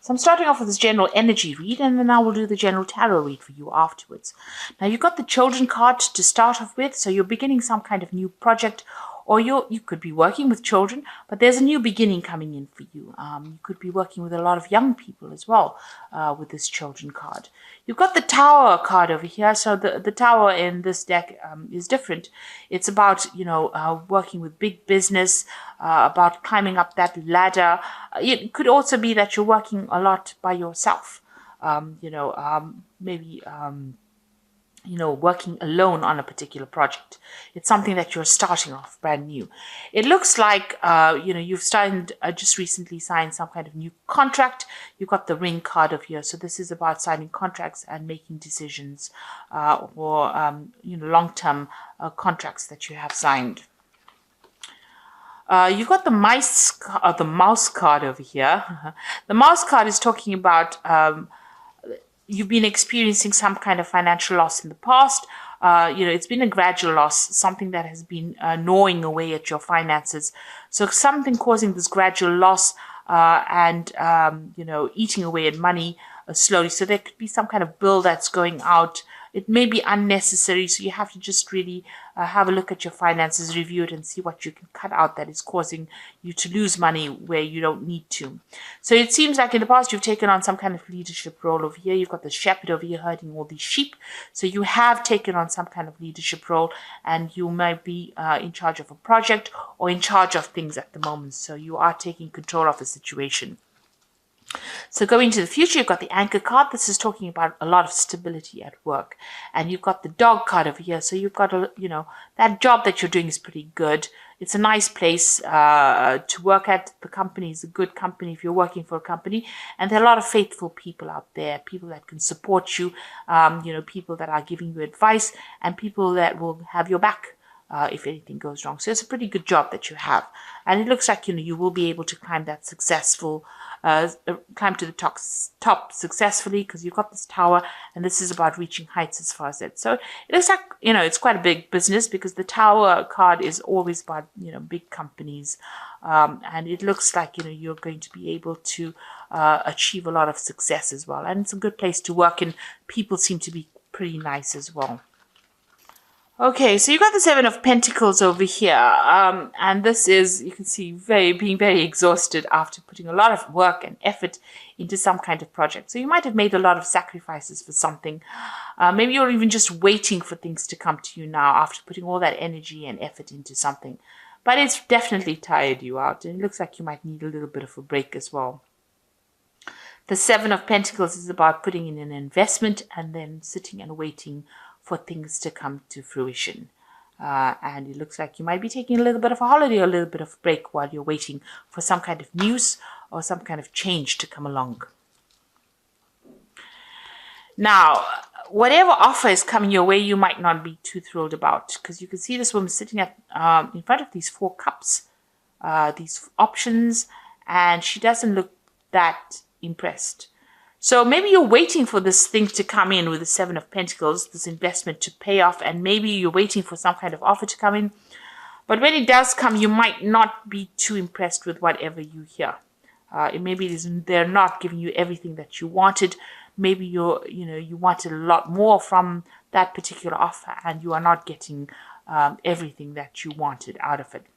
So I'm starting off with this general energy read, and then I will do the general tarot read for you afterwards. Now, you've got the children card to start off with, so you're beginning some kind of new project, or you could be working with children, but there's a new beginning coming in for you. You could be working with a lot of young people as well with this children card. You've got the Tower card over here. So the Tower in this deck is different. It's about, working with big business, about climbing up that ladder. It could also be that you're working a lot by yourself. Maybe working alone on a particular project. It's something that you're starting off brand new. It looks like, you've just recently signed some kind of new contract. You've got the Ring card over here. So this is about signing contracts and making decisions or long-term contracts that you have signed. You've got the mouse card over here. The mouse card is talking about you've been experiencing some kind of financial loss in the past. It's been a gradual loss, something that has been gnawing away at your finances. So something causing this gradual loss and eating away at money slowly. So there could be some kind of bill that's going out. It may be unnecessary, so you have to just really have a look at your finances, review it, and see what you can cut out that is causing you to lose money where you don't need to. So it seems like in the past you've taken on some kind of leadership role over here. You've got the shepherd over here herding all these sheep. So you have taken on some kind of leadership role, and you might be in charge of a project or in charge of things at the moment. So you are taking control of the situation. So going to the future, you've got the Anchor card. This is talking about a lot of stability at work. And you've got the Dog card over here. So you've got, that job that you're doing is pretty good. It's a nice place to work at. The company is a good company if you're working for a company. And there are a lot of faithful people out there, people that can support you, people that are giving you advice, and people that will have your back if anything goes wrong. So it's a pretty good job that you have. And it looks like, you will be able to climb that climb to the top successfully, because you've got this Tower, and this is about reaching heights as far as that. So it looks like, it's quite a big business, because the Tower card is always about, big companies. And it looks like, you're going to be able to achieve a lot of success as well. And it's a good place to work, and people seem to be pretty nice as well. Okay, so you got the Seven of Pentacles over here, and this is, you can see, being very exhausted after putting a lot of work and effort into some kind of project. So you might have made a lot of sacrifices for something. Maybe you're even just waiting for things to come to you now after putting all that energy and effort into something. But it's definitely tired you out, and it looks like you might need a little bit of a break as well. The Seven of Pentacles is about putting in an investment and then sitting and waiting for things to come to fruition. And it looks like you might be taking a little bit of a holiday or a little bit of a break while you're waiting for some kind of news or some kind of change to come along. Now, whatever offer is coming your way, you might not be too thrilled about, because you can see this woman sitting at in front of these 4 cups, these options, and she doesn't look that impressed. So maybe you're waiting for this thing to come in with the Seven of Pentacles, this investment to pay off, and maybe you're waiting for some kind of offer to come in. But when it does come, you might not be too impressed with whatever you hear. Maybe they're not giving you everything that you wanted. Maybe you wanted a lot more from that particular offer, and you are not getting everything that you wanted out of it.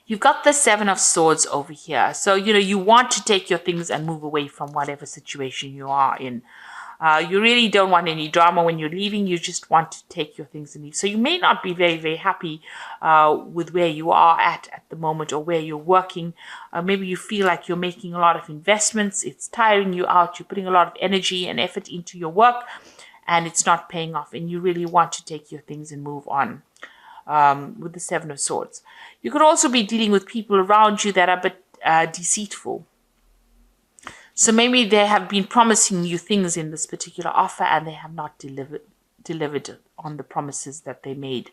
You've got the Seven of Swords over here. So, you want to take your things and move away from whatever situation you are in. You really don't want any drama when you're leaving. You just want to take your things and leave. So you may not be very, very happy with where you are at the moment, or where you're working. Maybe you feel like you're making a lot of investments. It's tiring you out. You're putting a lot of energy and effort into your work, and it's not paying off. And you really want to take your things and move on. With the Seven of Swords. You could also be dealing with people around you that are a bit deceitful. So maybe they have been promising you things in this particular offer, and they have not delivered on the promises that they made.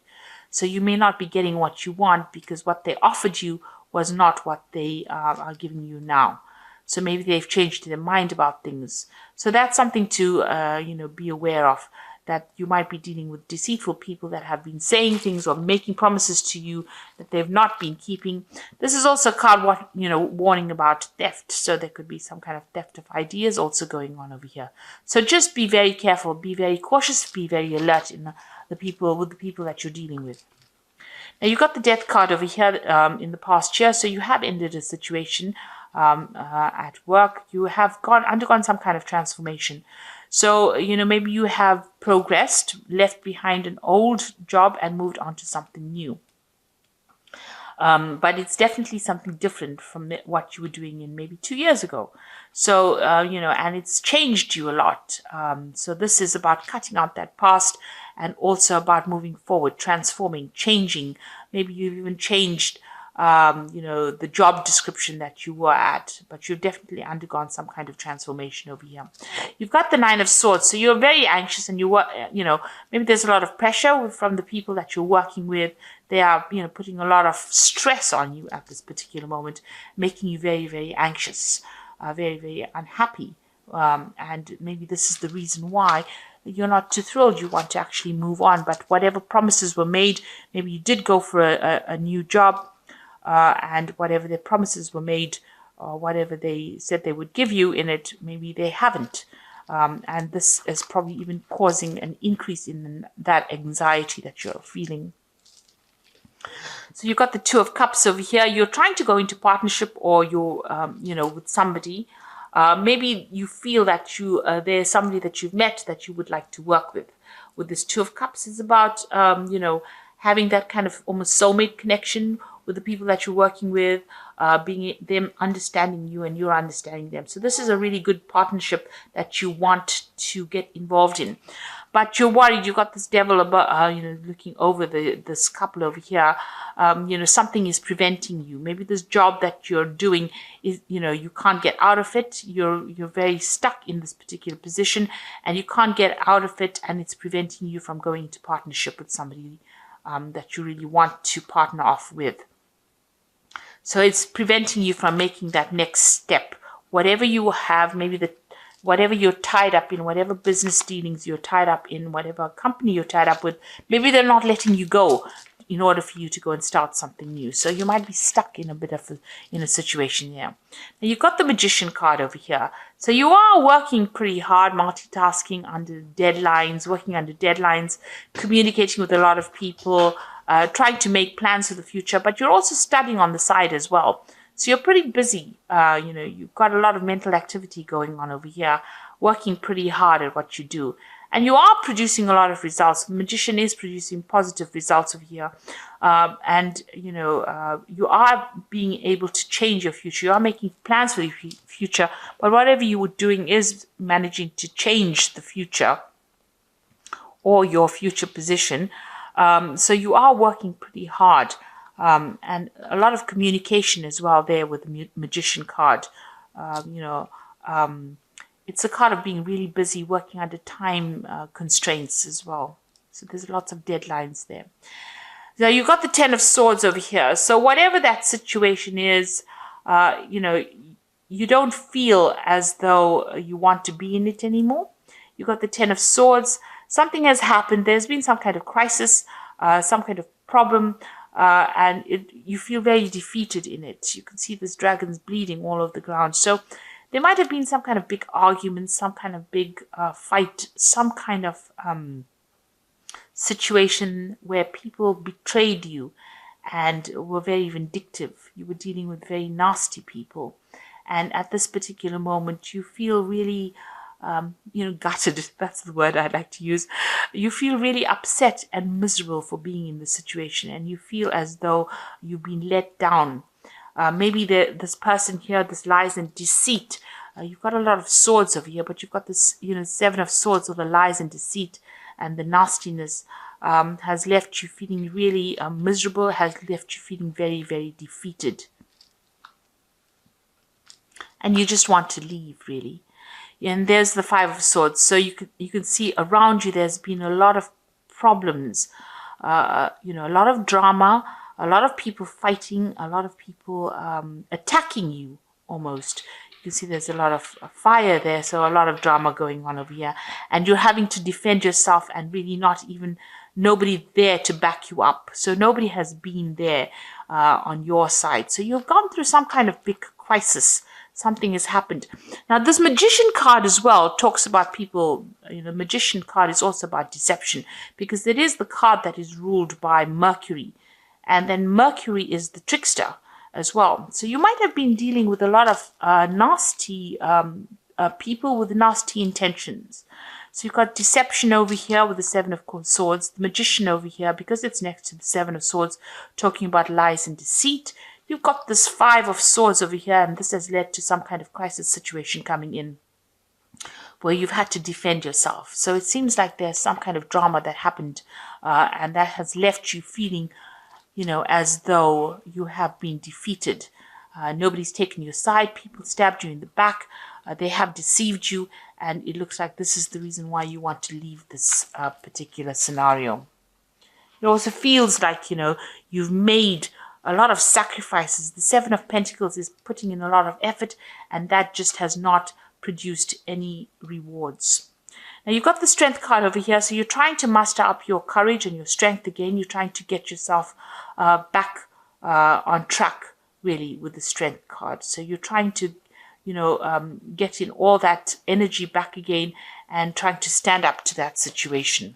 So you may not be getting what you want, because what they offered you was not what they are giving you now. So maybe they've changed their mind about things. So that's something to be aware of. that you might be dealing with deceitful people that have been saying things or making promises to you that they've not been keeping. This is also a card, warning about theft. So there could be some kind of theft of ideas also going on over here. So just be very careful, be very cautious, be very alert with the people that you're dealing with. Now, you got the Death card over here in the past year, so you have ended a situation at work. You have undergone some kind of transformation. So, maybe you have progressed, left behind an old job and moved on to something new. But it's definitely something different from what you were doing in maybe 2 years ago. So, and it's changed you a lot. So this is about cutting out that past and also about moving forward, transforming, changing. Maybe you've even changed, the job description that you were at, but you've definitely undergone some kind of transformation over here. You've got the Nine of Swords, so you're very anxious and maybe there's a lot of pressure from the people that you're working with. They are, putting a lot of stress on you at this particular moment, making you very, very anxious, very, very unhappy. And maybe this is the reason why you're not too thrilled. You want to actually move on, but whatever promises were made, maybe you did go for a new job, and whatever their promises were made, or whatever they said they would give you in it, maybe they haven't. And this is probably even causing an increase in that anxiety that you're feeling. So you've got the Two of Cups over here. You're trying to go into partnership, or you're, with somebody. Maybe you feel that there's somebody that you've met that you would like to work with. With this Two of Cups, it's about, having that kind of almost soulmate connection with the people that you're working with, them understanding you and you're understanding them. So this is a really good partnership that you want to get involved in. But you're worried. You've got this Devil about, looking over this couple over here. Something is preventing you. Maybe this job that you're doing is, you can't get out of it. You're very stuck in this particular position, and you can't get out of it, and it's preventing you from going into partnership with somebody that you really want to partner off with. So it's preventing you from making that next step. Whatever you have, whatever you're tied up in, whatever business dealings you're tied up in, whatever company you're tied up with, maybe they're not letting you go in order for you to go and start something new. So you might be stuck in a bit of a situation here. Now you've got the Magician card over here. So you are working pretty hard, multitasking working under deadlines, communicating with a lot of people, trying to make plans for the future, but you're also studying on the side as well. So you're pretty busy. You've got a lot of mental activity going on over here, working pretty hard at what you do. And you are producing a lot of results. The Magician is producing positive results over here. You are being able to change your future. You are making plans for the future, but whatever you were doing is managing to change the future or your future position. So you are working pretty hard. And a lot of communication as well there with the Magician card. It's a card of being really busy, working under time constraints as well. So there's lots of deadlines there. Now you've got the Ten of Swords over here. So whatever that situation is, you don't feel as though you want to be in it anymore. You've got the Ten of Swords. Something has happened. There's been some kind of crisis, some kind of problem, and you feel very defeated in it. You can see this dragons bleeding all over the ground. So there might have been some kind of big argument, some kind of big fight, some kind of situation where people betrayed you and were very vindictive. You were dealing with very nasty people. And at this particular moment, you feel really, gutted. That's the word I'd like to use. You feel really upset and miserable for being in this situation. And you feel as though you've been let down. Maybe this person here, this lies and deceit. You've got a lot of swords over here, but you've got this, Seven of Swords, or the lies and deceit and the nastiness has left you feeling really miserable, has left you feeling very, very defeated. And you just want to leave, really. And there's the Five of Swords. So you can see around you there's been a lot of problems, a lot of drama, a lot of people fighting, a lot of people attacking you almost. You can see there's a lot of fire there, so a lot of drama going on over here. And you're having to defend yourself and really not even nobody there to back you up. So nobody has been there on your side. So you've gone through some kind of big crisis. Something has happened. Now, this Magician card as well talks about people, Magician card is also about deception, because it is the card that is ruled by Mercury. And then Mercury is the trickster as well. So you might have been dealing with a lot of nasty people with nasty intentions. So you've got deception over here with the Seven of Swords, the Magician over here, because it's next to the Seven of Swords, talking about lies and deceit. You've got this Five of Swords over here, and this has led to some kind of crisis situation coming in where you've had to defend yourself. So it seems like there's some kind of drama that happened, and that has left you feeling, as though you have been defeated. Nobody's taken your side. People stabbed you in the back. They have deceived you, and it looks like this is the reason why you want to leave this particular scenario. It also feels like, you've made a lot of sacrifices. The Seven of Pentacles is putting in a lot of effort, and that just has not produced any rewards. Now, you've got the Strength card over here, so you're trying to muster up your courage and your strength again. You're trying to get yourself back on track, really, with the Strength card. So you're trying to get in all that energy back again and trying to stand up to that situation.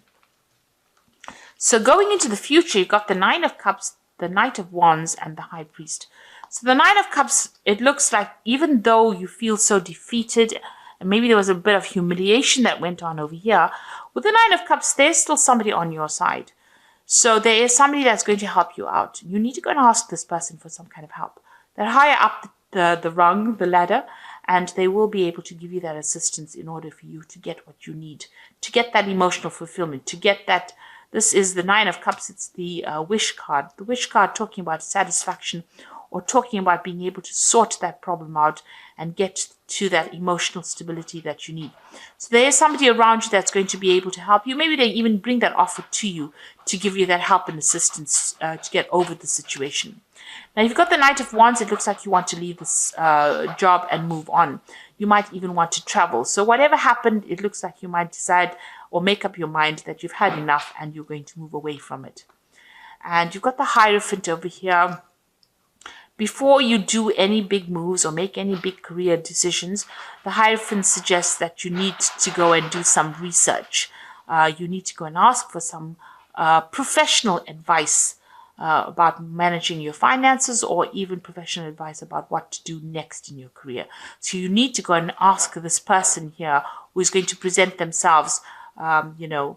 So going into the future, you've got the Nine of Cups, the Knight of Wands, and the High Priest. So the Nine of Cups, it looks like even though you feel so defeated, and maybe there was a bit of humiliation that went on over here, with the Nine of Cups, there's still somebody on your side. So there is somebody that's going to help you out. You need to go and ask this person for some kind of help. They're higher up the rung, the ladder, and they will be able to give you that assistance in order for you to get what you need, to get that emotional fulfillment, to get that. This is the Nine of Cups. It's the wish card. The wish card talking about satisfaction, or talking about being able to sort that problem out and get to that emotional stability that you need. So there is somebody around you that's going to be able to help you. Maybe they even bring that offer to you to give you that help and assistance to get over the situation. Now, you've got the Knight of Wands. It looks like you want to leave this job and move on. You might even want to travel. So whatever happened, it looks like you might decide or make up your mind that you've had enough and you're going to move away from it. And you've got the Hierophant over here. Before you do any big moves or make any big career decisions, the Hierophant suggests that you need to go and do some research. You need to go and ask for some professional advice about managing your finances, or even professional advice about what to do next in your career. So you need to go and ask this person here who is going to present themselves, maybe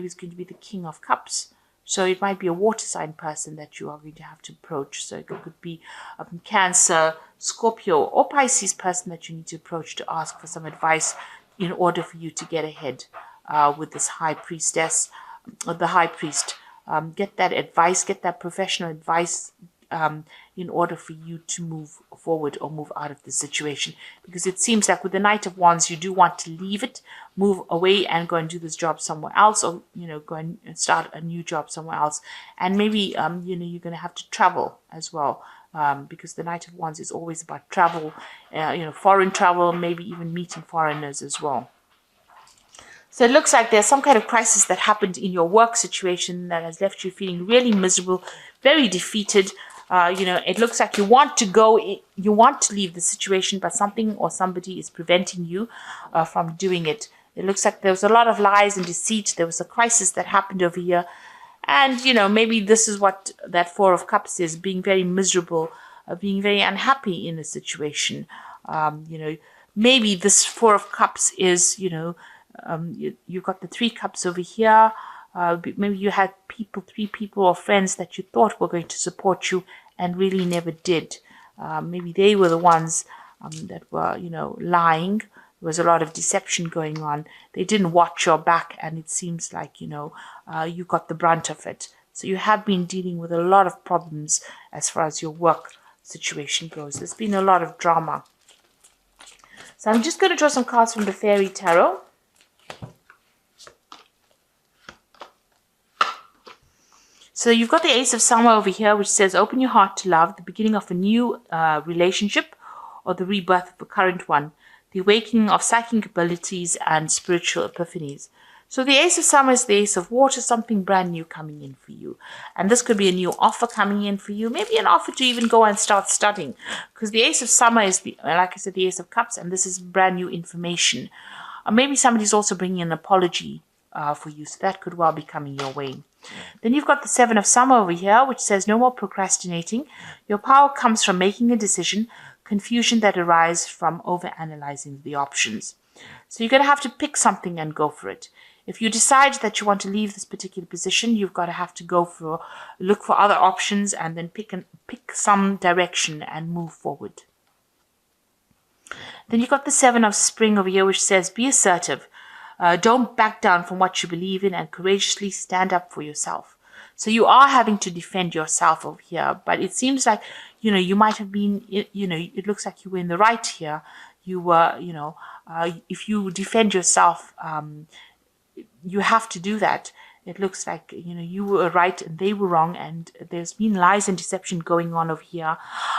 it's going to be the King of Cups. So it might be a water sign person that you are going to have to approach. So it could be a Cancer, Scorpio, or Pisces person that you need to approach to ask for some advice in order for you to get ahead with this High Priestess, or the High Priest. Get that advice, get that professional advice in order for you to move forward or move out of the situation. Because it seems like with the Knight of Wands, you do want to leave it, move away and go and do this job somewhere else, or, go and start a new job somewhere else. And maybe, you're going to have to travel as well. Because the Knight of Wands is always about travel, foreign travel, maybe even meeting foreigners as well. So it looks like there's some kind of crisis that happened in your work situation that has left you feeling really miserable, very defeated. It looks like you want to go, you want to leave the situation, but something or somebody is preventing you from doing it. It looks like there was a lot of lies and deceit. There was a crisis that happened over here. And, maybe this is what that Four of Cups is, being very miserable, being very unhappy in a situation. Maybe this Four of Cups is, you've got the Three Cups over here. Maybe you had three people or friends that you thought were going to support you and really never did. Maybe they were the ones that were, lying. There was a lot of deception going on. They didn't watch your back, and it seems like, you got the brunt of it. So you have been dealing with a lot of problems as far as your work situation goes. There's been a lot of drama. So I'm just going to draw some cards from the Fairy Tarot. So you've got the Ace of Summer over here, which says, open your heart to love, the beginning of a new relationship or the rebirth of the current one, the awakening of psychic abilities and spiritual epiphanies. So the Ace of Summer is the Ace of Water, something brand new coming in for you. And this could be a new offer coming in for you, maybe an offer to even go and start studying. Because the Ace of Summer is, like I said, the Ace of Cups, and this is brand new information. Or maybe somebody's also bringing an apology for you, so that could well be coming your way. Then you've got the Seven of Summer over here, which says no more procrastinating. Your power comes from making a decision, confusion that arises from overanalyzing the options. So you're going to have to pick something and go for it. If you decide that you want to leave this particular position, you've got to have to look for other options and then pick some direction and move forward. Then you've got the Seven of Spring over here, which says be assertive. Don't back down from what you believe in and courageously stand up for yourself. So you are having to defend yourself over here, but it seems like, you might have been, it looks like you were in the right here. You were, if you defend yourself, you have to do that. It looks like, you were right and they were wrong, and there's been lies and deception going on over here.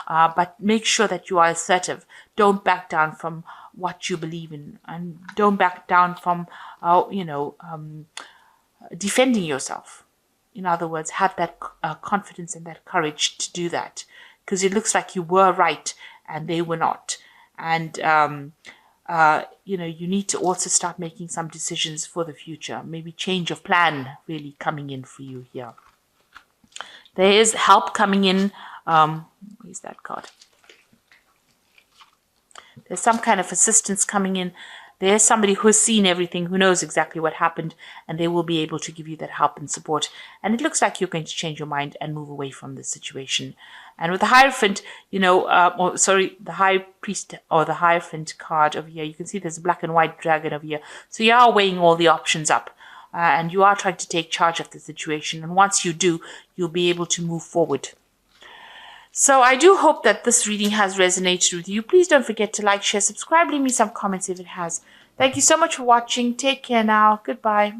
But make sure that you are assertive. Don't back down from what you believe in, and don't back down from, defending yourself. In other words, have that confidence and that courage to do that, because it looks like you were right and they were not. And, you need to also start making some decisions for the future. Maybe change of plan really coming in for you here. There is help coming in. Where's that card? There's some kind of assistance coming in. There's somebody who has seen everything, who knows exactly what happened, and they will be able to give you that help and support. And it looks like you're going to change your mind and move away from this situation. And with the Hierophant, the High Priest or the Hierophant card over here, you can see there's a black and white dragon over here. So you are weighing all the options up, and you are trying to take charge of the situation. And once you do, you'll be able to move forward. So I do hope that this reading has resonated with you. Please don't forget to like, share, subscribe, leave me some comments if it has. Thank you so much for watching. Take care now. Goodbye.